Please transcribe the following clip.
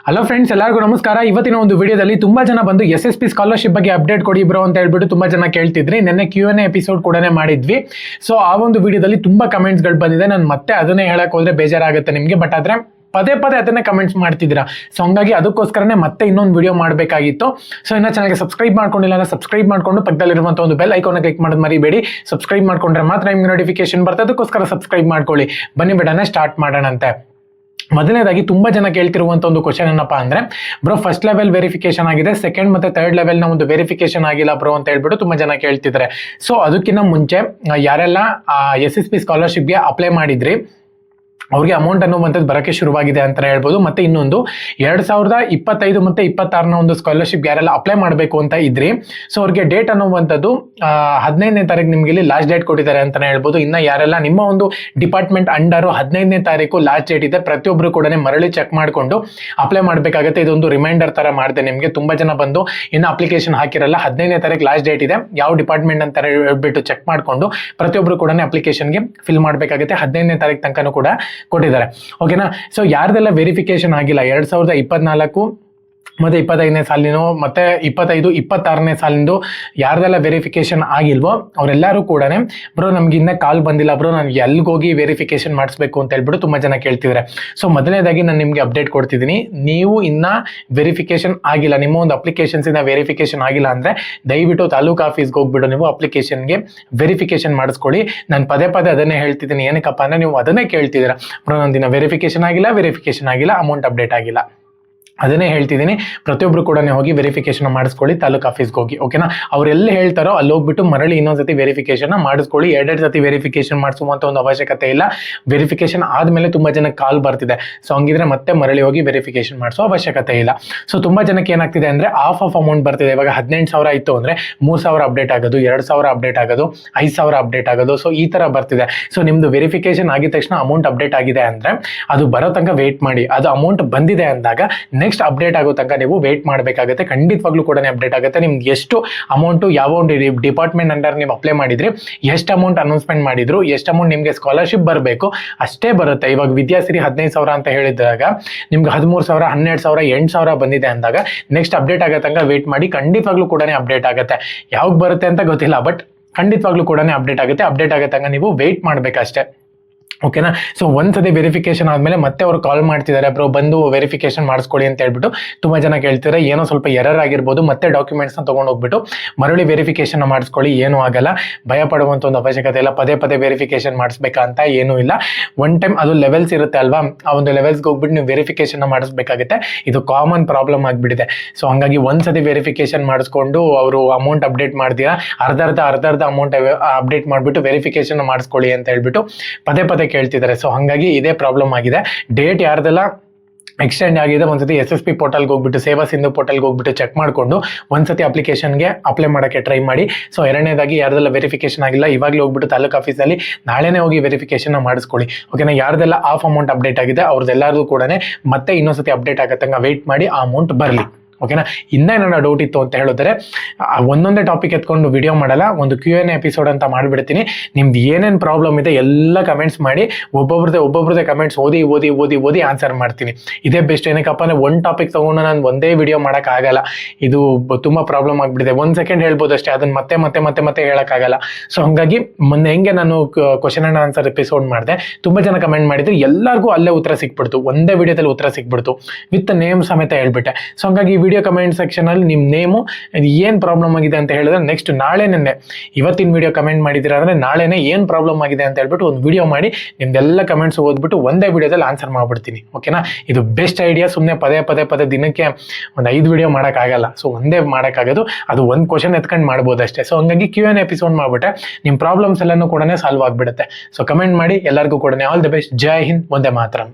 Hello friends, ಎಲ್ಲರಿಗೂ ನಮಸ್ಕಾರ. ಇವತ್ತಿನ ಒಂದು ವಿಡಿಯೋದಲ್ಲಿ ತುಂಬಾ ಜನ ಬಂದು SSP ಸ್ಕಾಲರ್ಶಿಪ್ ಬಗ್ಗೆ ಅಪ್ಡೇಟ್ ಕೊಡಿ ಬ್ರೋ ಅಂತ ಹೇಳ್ಬಿಟ್ಟು ತುಂಬಾ ಜನ ಕೇಳ್ತಿದ್ರಿ. ನೆನ್ನೆ Q&A ಎಪಿಸೋಡ್ ಕೂಡ ಮಾಡಿದ್ವಿ. ಸೊ ಆ ಒಂದು ವಿಡಿಯೋದಲ್ಲಿ ತುಂಬಾ ಕಮೆಂಟ್ಸ್ ಗಳು ಬಂದಿದೆ. ನಾನು ಮತ್ತೆ ಅದನ್ನೇ ಹೇಳಕ್ ಹೋದ್ರೆ ಬೇಜಾರಾಗುತ್ತೆ ನಿಮ್ಗೆ, ಬಟ್ ಆದ್ರೆ ಪದೇ ಅದನ್ನೇ ಕಮೆಂಟ್ಸ್ ಮಾಡ್ತಿದ್ದೀರಾ. ಸೊ ಹಂಗಾಗಿ ಅದಕ್ಕೋಸ್ಕರನೇ ಮತ್ತೆ ಇನ್ನೊಂದು ವಿಡಿಯೋ ಮಾಡಬೇಕಾಗಿತ್ತು. ಸೊ ಇನ್ನ ಚಾನಲ್ಗೆ ಸಬ್ಸ್ಕ್ರೈಬ್ ಮಾಡ್ಕೊಂಡಿಲ್ಲ ಅಂದ್ರೆ ಸಬ್ಸ್ಕ್ರೈಬ್ ಮಾಡ್ಕೊಂಡು ಪಕ್ಕದಲ್ಲಿರುವಂತಹ ಒಂದು ಬೆಲ್ ಐಕಾನ್ ಕ್ಲಿಕ್ ಮಾಡೋದು ಮರಿಬೇಡಿ. ಸಬ್ಸ್ಕ್ರೈಬ್ ಮಾಡ್ಕೊಂಡ್ರೆ ಮಾತ್ರ ನಿಮ್ಗೆ ನೋಟಿಫಿಕೇಶನ್ ಬರ್ತದೆ. ಅದಕ್ಕೋಸ್ಕರ ಸಬ್ಸ್ಕ್ರೈಬ್ ಮಾಡ್ಕೊಳ್ಳಿ. ಬನ್ನಿ ಬಿಡೋಣ, ಸ್ಟಾರ್ಟ್ ಮಾಡೋಣಂತೆ. ಮೊದಲನೇದಾಗಿ ತುಂಬಾ ಜನ ಕೇಳ್ತಿರುವಂತ ಒಂದು ಕ್ವಶನ್ ಏನಪ್ಪಾ ಅಂದ್ರೆ, ಬ್ರೋ ಫಸ್ಟ್ ಲೆವೆಲ್ ವೆರಿಫಿಕೇಶನ್ ಆಗಿದೆ, ಸೆಕೆಂಡ್ ಮತ್ತೆ ಥರ್ಡ್ ಲೆವೆಲ್ ನ ಒಂದು ವೆರಿಫಿಕೇಶನ್ ಆಗಿಲ್ಲ ಬ್ರೋ ಅಂತ ಹೇಳ್ಬಿಟ್ಟು ತುಂಬಾ ಜನ ಕೇಳ್ತಿದ್ದಾರೆ. ಸೊ ಅದಕ್ಕಿಂತ ಮುಂಚೆ ಯಾರೆಲ್ಲ SSP ಸ್ಕಾಲರ್ಶಿಪ್ಗೆ ಅಪ್ಲೈ ಮಾಡಿದ್ರಿ ಅವ್ರಿಗೆ ಅಮೌಂಟ್ ಅನ್ನುವಂಥದ್ದು ಬರೋಕ್ಕೆ ಶುರುವಾಗಿದೆ ಅಂತ ಹೇಳ್ಬೋದು. ಮತ್ತೆ ಇನ್ನೊಂದು 2025 ಮತ್ತೆ 26ನ ಒಂದು ಸ್ಕಾಲರ್ಶಿಪ್ ಯಾರೆಲ್ಲ ಅಪ್ಲೈ ಮಾಡಬೇಕು ಅಂತ ಇದ್ರಿ, ಸೊ ಅವ್ರಿಗೆ ಡೇಟ್ ಅನ್ನುವಂಥದ್ದು 15ನೇ ತಾರೀಕು ನಿಮ್ಗೆ ಇಲ್ಲಿ ಲಾಸ್ಟ್ ಡೇಟ್ ಕೊಟ್ಟಿದ್ದಾರೆ ಅಂತಾನೆ ಹೇಳ್ಬೋದು. ಇನ್ನ ಯಾರೆಲ್ಲ ನಿಮ್ಮ ಒಂದು ಡಿಪಾರ್ಟ್ಮೆಂಟ್ ಅಂಡರ್ 15ನೇ ತಾರೀಕು ಲಾಸ್ಟ್ ಡೇಟ್ ಇದೆ, ಪ್ರತಿಯೊಬ್ರು ಕೂಡ ಮರಳಿ ಚೆಕ್ ಮಾಡಿಕೊಂಡು ಅಪ್ಲೈ ಮಾಡಬೇಕಾಗುತ್ತೆ. ಇದೊಂದು ರಿಮೈಂಡರ್ ತರ ಮಾಡಿದೆ ನಿಮಗೆ. ತುಂಬಾ ಜನ ಬಂದು ಇನ್ನು ಅಪ್ಲಿಕೇಶನ್ ಹಾಕಿರಲ್ಲ, 15ನೇ ತಾರೀಕು ಲಾಸ್ಟ್ ಡೇಟ್ ಇದೆ, ಯಾವ ಡಿಪಾರ್ಟ್ಮೆಂಟ್ ಅಂತ ಹೇಳ್ಬಿಟ್ಟು ಚೆಕ್ ಮಾಡಿಕೊಂಡು ಪ್ರತಿಯೊಬ್ರು ಕೂಡ ಅಪ್ಲಿಕೇಶನ್ಗೆ ಫಿಲ್ ಮಾಡಬೇಕಾಗುತ್ತೆ. 15ನೇ ತಾರೀಕು ತನಕನೂ ಕೂಡ ಕೊಟ್ಟಿದ್ದಾರೆ. ಓಕೆನಾ. ಸೊ ಯಾರ್ದೆಲ್ಲ ವೆರಿಫಿಕೇಶನ್ ಆಗಿಲ್ಲ 2024 ಮತ್ತೆ 25ನೇ ಸಾಲಿನೋ ಮತ್ತೆ 25-26ನೇ ಸಾಲಿಂದು ಯಾರ್ದೆಲ್ಲ ವೆರಿಫಿಕೇಶನ್ ಆಗಿಲ್ವೋ ಅವರೆಲ್ಲರೂ ಕೂಡ ಬ್ರೋ ನಮ್ಗೆ ಇನ್ನೂ ಕಾಲ್ ಬಂದಿಲ್ಲ ಬ್ರೋ, ನಾನು ಎಲ್ಲಿಗೋಗಿ ವೆರಿಫಿಕೇಶನ್ ಮಾಡಿಸ್ಬೇಕು ಅಂತ ಹೇಳ್ಬಿಟ್ಟು ತುಂಬಾ ಜನ ಕೇಳ್ತಿದ್ದಾರೆ. ಸೊ ಮೊದಲನೇದಾಗಿ ನಾನು ನಿಮ್ಗೆ ಅಪ್ಡೇಟ್ ಕೊಡ್ತಿದ್ದೀನಿ. ನೀವು ಇನ್ನ ವೆರಿಫಿಕೇಶನ್ ಆಗಿಲ್ಲ, ನಿಮ್ಮ ಒಂದು ಅಪ್ಲಿಕೇಶನ್ಸ್ ಇಂದ ವೆರಿಫಿಕೇಶನ್ ಆಗಿಲ್ಲ ಅಂದ್ರೆ ದಯವಿಟ್ಟು ತಾಲೂಕು ಆಫೀಸ್ಗೆ ಹೋಗ್ಬಿಟ್ಟು ನೀವು ಅಪ್ಲಿಕೇಶನ್ಗೆ ವೆರಿಫಿಕೇಶನ್ ಮಾಡಿಸ್ಕೊಳ್ಳಿ. ನಾನು ಪದೇ ಅದನ್ನೇ ಹೇಳ್ತಿದ್ದೀನಿ. ಏನಕ್ಕಪ್ಪ ಅಂದ್ರೆ ನೀವು ಅದನ್ನೇ ಕೇಳ್ತಿದ್ದೀರಾ, ಬ್ರೋ ನಂದಿನ ವೆರಿಫಿಕೇಶನ್ ಆಗಿಲ್ಲ, ಅಮೌಂಟ್ ಅಪ್ಡೇಟ್ ಆಗಿಲ್ಲ. ಅದನ್ನೇ ಹೇಳ್ತಿದ್ದೀನಿ. ಪ್ರತಿಯೊಬ್ರು ಕೂಡ ಹೋಗಿ ವೆರಿಫಿಕೇಶನ್ ಮಾಡಿಸ್ಕೊಳ್ಳಿ ತಾಲೂಕು ಆಫೀಸ್ಗೆ ಹೋಗಿ. ಓಕೆನಾ. ಅವ್ರೆಲ್ಲಿ ಹೇಳ್ತಾರೋ ಅಲ್ಲಿ ಹೋಗ್ಬಿಟ್ಟು ಮರಳಿ ಇನ್ನೊಂದ್ಸತಿ ವೆರಿಫಿಕೇಶನ್ ಮಾಡಿಸ್ಕೊಳ್ಳಿ. ಎರಡೆರಡು ಸತಿ ವೆರಿಫಿಕೇಶನ್ ಮಾಡಿಸುವಂತ ಒಂದು ಅವಶ್ಯಕತೆ ಇಲ್ಲ. ವೆರಿಫಿಕೇಶನ್ ಆದ್ಮೇಲೆ ತುಂಬಾ ಜನಕ್ಕೆ ಕಾಲ್ ಬರ್ತಿದೆ. ಸೊ ಹಂಗಿದ್ರೆ ಮತ್ತೆ ಮರಳಿ ಹೋಗಿ ವೆರಿಫಿಕೇಶನ್ ಮಾಡಿಸೋ ಅವಶ್ಯಕತೆ ಇಲ್ಲ. ಸೊ ತುಂಬಾ ಜನಕ್ಕೆ ಏನಾಗ್ತಿದೆ ಅಂದ್ರೆ ಆಫ್ ಅಮೌಂಟ್ ಬರ್ತಿದೆ. ಇವಾಗ 18,000 ಇತ್ತು ಅಂದ್ರೆ 3,000 ಅಪ್ಡೇಟ್ ಆಗೋದು, 2,000 ಅಪ್ಡೇಟ್ ಆಗೋದು, 5,000 ಅಪ್ಡೇಟ್ ಆಗೋದು. ಸೊ ಈ ತರ ಬರ್ತಿದೆ. ಸೊ ನಿಮ್ದು ವೆರಿಫಿಕೇಶನ್ ಆಗಿದ ತಕ್ಷಣ ಅಮೌಂಟ್ ಅಪ್ಡೇಟ್ ಆಗಿದೆ ಅಂದ್ರೆ ಅದು ಬರೋ ತನಕ ವೇಟ್ ಮಾಡಿ. ಅದು ಅಮೌಂಟ್ ಬಂದಿದೆ ಅಂದಾಗ ನೆಕ್ಸ್ಟ್ ಅಪ್ಡೇಟ್ ಆಗೋ ತನಕ ನೀವು ವೇಟ್ ಮಾಡಬೇಕಾಗುತ್ತೆ. ಖಂಡಿತವಾಗ್ಲೂ ಕೂಡ ಅಪ್ಡೇಟ್ ಆಗುತ್ತೆ. ನಿಮ್ಗೆ ಎಷ್ಟು ಅಮೌಂಟ್ ಯಾವ ಒಂದು ಡಿಪಾರ್ಟ್ಮೆಂಟ್ ಅಂಡರ್ ನೀವು ಅಪ್ಲೈ ಮಾಡಿದ್ರಿ, ಎಷ್ಟು ಅಮೌಂಟ್ ಅನೌನ್ಸ್ಮೆಂಟ್ ಮಾಡಿದ್ರು, ಎಷ್ಟು ಅಮೌಂಟ್ ನಿಮಗೆ ಸ್ಕಾಲರ್ಶಿಪ್ ಬರಬೇಕು ಅಷ್ಟೇ ಬರುತ್ತೆ. ಇವಾಗ ವಿದ್ಯಾಸಿರಿ 15,000 ಅಂತ ಹೇಳಿದಾಗ ನಿಮ್ಗೆ 13,000, 12,000, 8,000 ಬಂದಿದೆ ಅಂದಾಗ ನೆಕ್ಸ್ಟ್ ಅಪ್ಡೇಟ್ ಆಗೋ ತನಕ ವೇಟ್ ಮಾಡಿ. ಖಂಡಿತವಾಗ್ಲೂ ಕೂಡ ಅಪ್ಡೇಟ್ ಆಗುತ್ತೆ. ಯಾವಾಗ ಬರುತ್ತೆ ಅಂತ ಗೊತ್ತಿಲ್ಲ, ಬಟ್ ಖಂಡಿತವಾಗ್ಲೂ ಕೂಡ ಅಪ್ಡೇಟ್ ಆಗುತ್ತೆ. ಅಪ್ಡೇಟ್ ಆಗೋ ತನಕ ನೀವು ವೇಟ್ ಮಾಡ್ಬೇಕಷ್ಟೇ. ಓಕೆನಾ. ಸೊ ಒಂದ್ಸತಿ ವೆರಿಫಿಕೇಶನ್ ಆದ್ಮೇಲೆ ಮತ್ತೆ ಅವ್ರು ಕಾಲ್ ಮಾಡ್ತಿದ್ದಾರೆ, ಬ್ರೋ ಬಂದು ವೆರಿಫಿಕೇಶನ್ ಮಾಡಿಸ್ಕೊಳ್ಳಿ ಅಂತ ಹೇಳ್ಬಿಟ್ಟು ತುಂಬಾ ಜನ ಕೇಳ್ತಿದ್ದಾರೆ. ಏನೋ ಸ್ವಲ್ಪ ಎರರ್ ಆಗಿರ್ಬೋದು, ಮತ್ತೆ ಡಾಕ್ಯುಮೆಂಟ್ಸ್ ನ ತಗೊಂಡು ಹೋಗ್ಬಿಟ್ಟು ಮರಳಿ ವೆರಿಫಿಕೇಶನ್ ಮಾಡಿಸ್ಕೊಳ್ಳಿ. ಏನೂ ಆಗಲ್ಲ, ಭಯ ಪಡುವಂತ ಒಂದು ಅವಶ್ಯಕತೆ ಇಲ್ಲ. ಪದೇ ವೆರಿಫಿಕೇಶನ್ ಮಾಡಿಸ್ಬೇಕಾ ಅಂತ ಏನೂ ಇಲ್ಲ. ಒನ್ ಟೈಮ್ ಅದು ಲೆವೆಲ್ಸ್ ಇರುತ್ತೆ ಅಲ್ವಾ, ಆ ಒಂದು ಲೆವೆಲ್ಸ್ಗೆ ಹೋಗ್ಬಿಟ್ಟು ನೀವು ವೆರಿಫಿಕೇಶನ್ ಮಾಡಿಸ್ಬೇಕಾಗುತ್ತೆ. ಇದು ಕಾಮನ್ ಪ್ರಾಬ್ಲಮ್ ಆಗಿಬಿಟ್ಟಿದೆ. ಸೊ ಹಂಗಾಗಿ ಒಂದ್ಸತಿ ವೆರಿಫಿಕೇಶನ್ ಮಾಡಿಸ್ಕೊಂಡು ಅವರು ಅಮೌಂಟ್ ಅಪ್ಡೇಟ್ ಮಾಡ್ತೀರಾ, ಅರ್ಧ ಅಮೌಂಟ್ ಅಪ್ಡೇಟ್ ಮಾಡಿಬಿಟ್ಟು ವೆರಿಫಿಕೇಶನ್ ಮಾಡಿಸ್ಕೊಳ್ಳಿ ಅಂತ ಹೇಳ್ಬಿಟ್ಟು ಪದೇ ಕೇಳ್ತಿದ್ದಾರೆ. ಸೊ ಹಂಗಾಗಿ ಇದೇ ಪ್ರಾಬ್ಲಮ್ ಆಗಿದೆ. ಡೇಟ್ ಯಾರ್ದೆಲ್ಲ ಎಕ್ಸ್ಟೆಂಡ್ ಆಗಿದೆ ಒಂದ್ಸತಿ SSP ಪೋರ್ಟಲ್ಗೆ ಹೋಗ್ಬಿಟ್ಟು, ಸೇವಾ ಸಿಂಧು ಪೋರ್ಟಲ್ಗೆ ಹೋಗ್ಬಿಟ್ಟು ಚೆಕ್ ಮಾಡಿಕೊಂಡು ಒಂದ್ಸತಿ ಅಪ್ಲಿಕೇಶನ್ಗೆ ಅಪ್ಲೈ ಮಾಡೋಕ್ಕೆ ಟ್ರೈ ಮಾಡಿ. ಸೊ ಎರಡನೇದಾಗಿ ಯಾರ್ದೆಲ್ಲ ವೆರಿಫಿಕೇಶನ್ ಆಗಿಲ್ಲ ಇವಾಗಲೇ ಹೋಗ್ಬಿಟ್ಟು ತಾಲೂಕು ಆಫೀಸಲ್ಲಿ ನಾಳೆನೇ ಹೋಗಿ ವೆರಿಫಿಕೇಶನ್ ಮಾಡಿಸ್ಕೊಳ್ಳಿ. ಓಕೆನಾ. ಯಾರ್ದೆಲ್ಲ ಆಫ್ ಅಮೌಂಟ್ ಅಪ್ಡೇಟ್ ಆಗಿದೆ ಅವ್ರದ್ದೆಲ್ಲರಿಗೂ ಕೂಡ ಮತ್ತೆ ಇನ್ನೊಂದ್ಸತಿ ಅಪ್ಡೇಟ್ ಆಗತ್ತಂಗ ವೇಟ್ ಮಾಡಿ, ಆ ಅಮೌಂಟ್ ಬರಲಿ. ಓಕೆನಾ. ಇನ್ನೇನಾರ ಡೌಟ್ ಇತ್ತು ಅಂತ ಹೇಳಿದ್ರೆ ಒಂದೊಂದೇ ಟಾಪಿಕ್ ಎತ್ಕೊಂಡು ವಿಡಿಯೋ ಮಾಡಲ್ಲ, ಒಂದು Q&A ಎಪಿಸೋಡ್ ಅಂತ ಮಾಡಿಬಿಡ್ತೀನಿ. ನಿಮ್ದು ಏನೇನು ಪ್ರಾಬ್ಲಮ್ ಇದೆ ಎಲ್ಲ ಕಮೆಂಟ್ಸ್ ಮಾಡಿ, ಒಬ್ಬೊಬ್ರದೇ ಕಮೆಂಟ್ಸ್ ಓದಿ ಆನ್ಸರ್ ಮಾಡ್ತೀನಿ. ಇದೇ ಬೆಸ್ಟ್. ಏನಕ್ಕಪ್ಪ ಅಂದ್ರೆ ಒಂದು ಟಾಪಿಕ್ ತಗೊಂಡು ನಾನು ಒಂದೇ ವಿಡಿಯೋ ಮಾಡೋಕ್ಕಾಗಲ್ಲ, ಇದು ತುಂಬ ಪ್ರಾಬ್ಲಮ್ ಆಗಿಬಿಟ್ಟಿದೆ. 1 ಸೆಕೆಂಡ್ ಹೇಳ್ಬೋದು ಅಷ್ಟೇ, ಅದನ್ನ ಮತ್ತೆ ಹೇಳೋಕ್ಕಾಗಲ್ಲ. ಸೊ ಹಂಗಾಗಿ ಮೊನ್ನೆ ಹೆಂಗೆ ನಾನು ಕ್ವಶನ್ ಅಂಡ್ ಆನ್ಸರ್ ಎಪಿಸೋಡ್ ಮಾಡಿದೆ, ತುಂಬ ಜನ ಕಮೆಂಟ್ ಮಾಡಿದ್ರು, ಎಲ್ಲರಿಗೂ ಅಲ್ಲೇ ಉತ್ತರ ಸಿಕ್ಬಿಡ್ತು, ಒಂದೇ ವಿಡಿಯೋದಲ್ಲಿ ಉತ್ತರ ಸಿಕ್ಬಿಡ್ತು, ವಿತ್ ನೇಮ್ ಸಮೇತ ಹೇಳ್ಬಿಟ್ಟೆ. ಸೊ ಹಂಗಾಗಿ ವಿಡಿಯೋ ಕಮೆಂಟ್ ಸೆಕ್ಷನ್ ಅಲ್ಲಿ ನಿಮ್ಮ ನೇಮು ಏನ್ ಪ್ರಾಬ್ಲಮ್ ಆಗಿದೆ ಅಂತ ಹೇಳಿದ್ರೆ ನೆಕ್ಸ್ಟ್ ನಾಳೆನೇ, ಇವತ್ತಿನ ವಿಡಿಯೋ ಕಮೆಂಟ್ ಮಾಡಿದ್ದೀರಾ ಅಂದ್ರೆ ನಾಳೆನೇ ಏನ್ ಪ್ರಾಬ್ಲಮ್ ಆಗಿದೆ ಅಂತ ಹೇಳ್ಬಿಟ್ಟು ಒಂದು ವಿಡಿಯೋ ಮಾಡಿ ನಿಮ್ದೆಲ್ಲ ಕಮೆಂಟ್ಸ್ ಓದ್ಬಿಟ್ಟು ಒಂದೇ ವಿಡಿಯೋದಲ್ಲಿ ಆನ್ಸರ್ ಮಾಡ್ಬಿಡ್ತೀನಿ. ಓಕೆನಾ. ಇದು ಬೆಸ್ಟ್ ಐಡಿಯಾ. ಸುಮ್ಮನೆ ಪದೇ ದಿನಕ್ಕೆ ಒಂದು 5 ವಿಡಿಯೋ ಮಾಡೋಕ್ಕಾಗಲ್ಲ. ಸೊ ಒಂದೇ ಮಾಡೋಕ್ಕಾಗೋದು, ಅದು ಒಂದು ಕ್ವಶನ್ ಎತ್ಕೊಂಡು ಮಾಡ್ಬೋದು ಅಷ್ಟೇ. ಸೊ ಹಂಗಾಗಿ Q&A ಎಪಿಸೋಡ್ ಮಾಡ್ಬಿಟ್ಟೆ ನಿಮ್ಮ ಪ್ರಾಬ್ಲಮ್ಸ್ ಎಲ್ಲನೂ ಕೂಡ ಸಾಲ್ವ್ ಆಗ್ಬಿಡುತ್ತೆ. ಸೊ ಕಮೆಂಟ್ ಮಾಡಿ. ಎಲ್ಲರಿಗೂ ಕೂಡ all the best. Jai Hind, Vande Mataram.